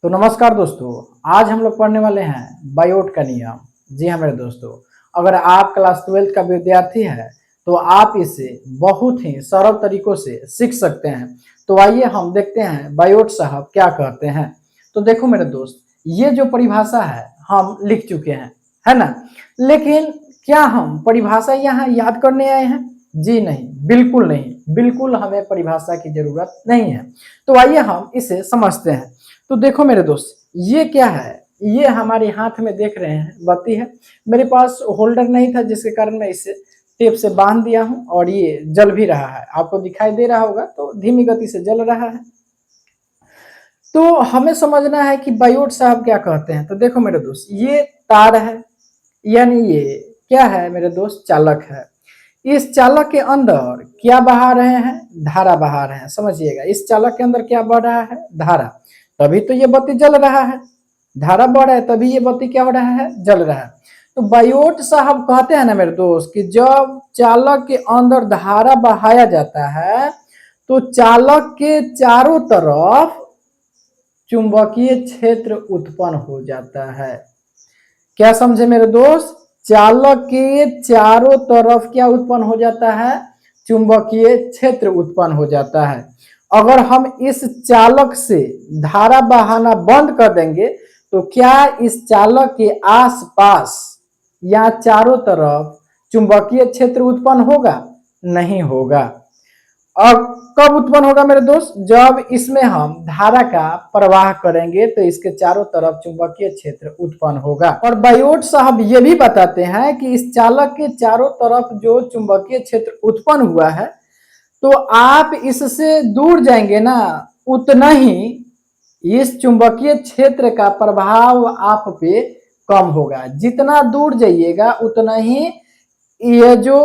तो नमस्कार दोस्तों, आज हम लोग पढ़ने वाले हैं बायोट का नियम। जी हाँ मेरे दोस्तों, अगर आप क्लास 12 का विद्यार्थी है तो आप इसे बहुत ही सरल तरीकों से सीख सकते हैं। तो आइए हम देखते हैं बायोट साहब क्या कहते हैं। तो देखो मेरे दोस्त, ये जो परिभाषा है हम लिख चुके हैं, है ना। लेकिन क्या हम परिभाषा यहाँ याद करने आए हैं? जी नहीं, बिल्कुल नहीं, बिल्कुल हमें परिभाषा की जरूरत नहीं है। तो आइए हम इसे समझते हैं। तो देखो मेरे दोस्त, ये क्या है? ये हमारे हाथ में देख रहे हैं बत्ती है। मेरे पास होल्डर नहीं था जिसके कारण मैं इसे टेप से बांध दिया हूं और ये जल भी रहा है। आपको दिखाई दे रहा होगा, तो धीमी गति से जल रहा है। तो हमें समझना है कि बायोट साहब क्या कहते हैं। तो देखो मेरे दोस्त, ये तार है, यानी ये क्या है मेरे दोस्त? चालक है। इस चालक के अंदर क्या बहा रहे हैं? धारा बहा रहे हैं। समझिएगा, इस चालक के अंदर क्या बह रहा है? धारा। तभी तो ये बत्ती जल रहा है। धारा बढ़ रहा है तभी ये बत्ती क्या हो रहा है? जल रहा है। तो बायोट साहब कहते हैं ना मेरे दोस्त कि जब चालक के अंदर धारा बहाया जाता है तो चालक के चारों तरफ चुंबकीय क्षेत्र उत्पन्न हो जाता है। क्या समझे मेरे दोस्त? चालक के चारों तरफ क्या उत्पन्न हो जाता है? चुंबकीय क्षेत्र उत्पन्न हो जाता है। अगर हम इस चालक से धारा बहाना बंद कर देंगे तो क्या इस चालक के आसपास या चारों तरफ चुंबकीय क्षेत्र उत्पन्न होगा? नहीं होगा। और कब उत्पन्न होगा मेरे दोस्त? जब इसमें हम धारा का प्रवाह करेंगे तो इसके चारों तरफ चुंबकीय क्षेत्र उत्पन्न होगा। और बायोट साहब ये भी बताते हैं कि इस चालक के चारों तरफ जो चुंबकीय क्षेत्र उत्पन्न हुआ है, तो आप इससे दूर जाएंगे ना, उतना ही इस चुंबकीय क्षेत्र का प्रभाव आप पे कम होगा। जितना दूर जाइएगा उतना ही ये जो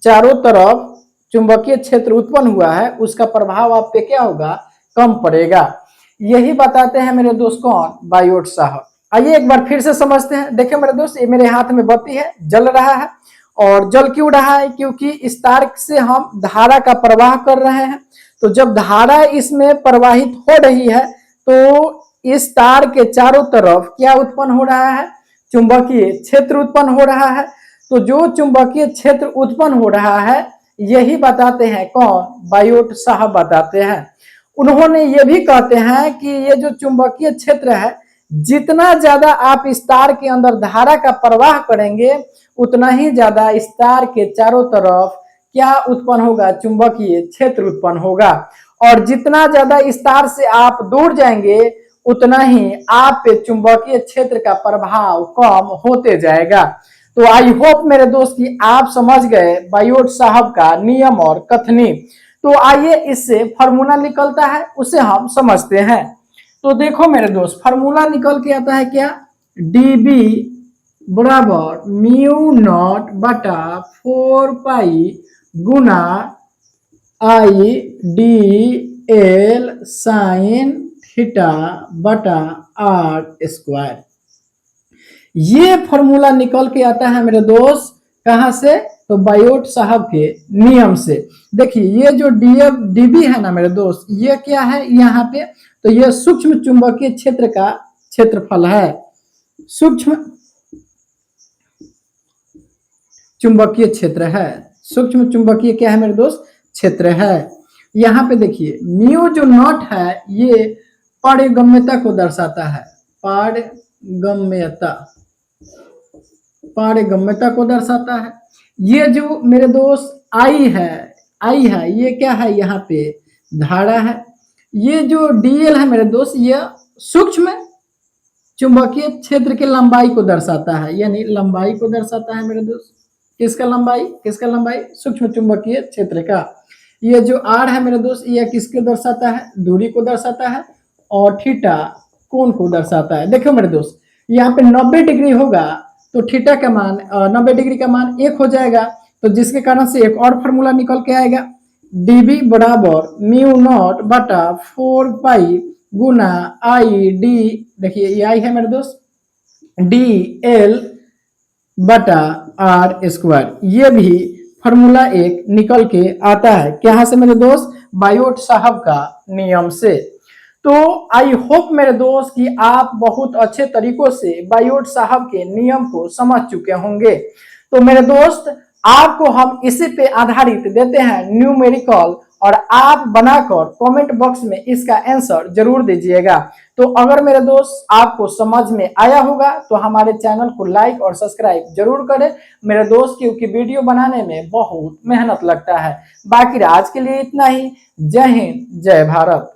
चारों तरफ चुंबकीय क्षेत्र उत्पन्न हुआ है उसका प्रभाव आप पे क्या होगा? कम पड़ेगा। यही बताते हैं मेरे दोस्त कौन? बायोट साहब। आइए एक बार फिर से समझते हैं। देखिए मेरे दोस्त, ये मेरे हाथ में बत्ती है, जल रहा है। और जल क्यों रहा है? क्योंकि इस तार से हम धारा का प्रवाह कर रहे हैं। तो जब धारा इसमें प्रवाहित हो रही है तो इस तार के चारों तरफ क्या उत्पन्न हो रहा है? चुंबकीय क्षेत्र उत्पन्न हो रहा है। तो जो चुंबकीय क्षेत्र उत्पन्न हो रहा है यही बताते हैं कौन? बायोट साहब बताते हैं। उन्होंने ये भी कहते हैं कि ये जो चुंबकीय क्षेत्र है, जितना ज्यादा आप इस तार के अंदर धारा का प्रवाह करेंगे उतना ही ज्यादा इस तार के चारों तरफ क्या उत्पन्न होगा? चुंबकीय क्षेत्र उत्पन्न होगा। और जितना ज्यादा इस तार से आप दूर जाएंगे उतना ही आप पे चुंबकीय क्षेत्र का प्रभाव कम होते जाएगा। तो आई होप मेरे दोस्त कि आप समझ गए बायोट साहब का नियम और कथनी। तो आइए इससे फार्मूला निकलता है उसे हम समझते हैं। तो देखो मेरे दोस्त, फार्मूला निकल के आता है क्या? dB बराबर म्यू नॉट बटा 4 पाई गुना I D L sine theta बटा आर स्क्वायर। ये फॉर्मूला निकल के आता है मेरे दोस्त कहां से? तो बायोट साहब के नियम से। देखिए ये जो डीबी है ना मेरे दोस्त, ये क्या है यहाँ पे? तो ये सूक्ष्म चुंबकीय क्षेत्र का क्षेत्रफल है। सूक्ष्म चुंबकीय क्षेत्र है। सूक्ष्म चुंबकीय क्या है मेरे दोस्त? क्षेत्र है। यहाँ पे देखिए म्यू जो नॉट है ये पारगम्यता को दर्शाता है। पारगम्यता को दर्शाता है। ये जो मेरे दोस्त आई है ये क्या है? यहाँ पे धारा है। ये जो डीएल है मेरे दोस्त, ये सूक्ष्म चुंबकीय क्षेत्र के लंबाई को दर्शाता है, यानी लंबाई को दर्शाता है मेरे दोस्त। किसका लंबाई? सूक्ष्म चुंबकीय क्षेत्र का। ये जो आर है मेरे दोस्त, ये किसको दर्शाता है? दूरी को दर्शाता है। और थीटा कोण को दर्शाता है। देखो मेरे दोस्त, यहाँ पे 90 डिग्री होगा तो थीटा का मान 90 डिग्री का मान 1 हो जाएगा। तो जिसके कारण से एक और फॉर्मूला निकल के आएगा, dB बराबर म्यू नॉट बटा 4 पाई गुना आई डी, देखिए ये आई है मेरे दोस्त, डी एल बटा आर स्क्वायर। ये भी फॉर्मूला एक निकल के आता है। कहाँ से मेरे दोस्त? बायोट साहब का नियम से। तो आई होप मेरे दोस्त कि आप बहुत अच्छे तरीकों से बायोट साहब के नियम को समझ चुके होंगे। तो मेरे दोस्त आपको हम इसी पे आधारित देते हैं न्यूमेरिकल, और आप बनाकर कमेंट बॉक्स में इसका आंसर जरूर दीजिएगा। तो अगर मेरे दोस्त आपको समझ में आया होगा तो हमारे चैनल को लाइक और सब्सक्राइब जरूर करें मेरे दोस्त, क्योंकि वीडियो बनाने में बहुत मेहनत लगता है। बाकी आज के लिए इतना ही। जय हिंद, जय भारत।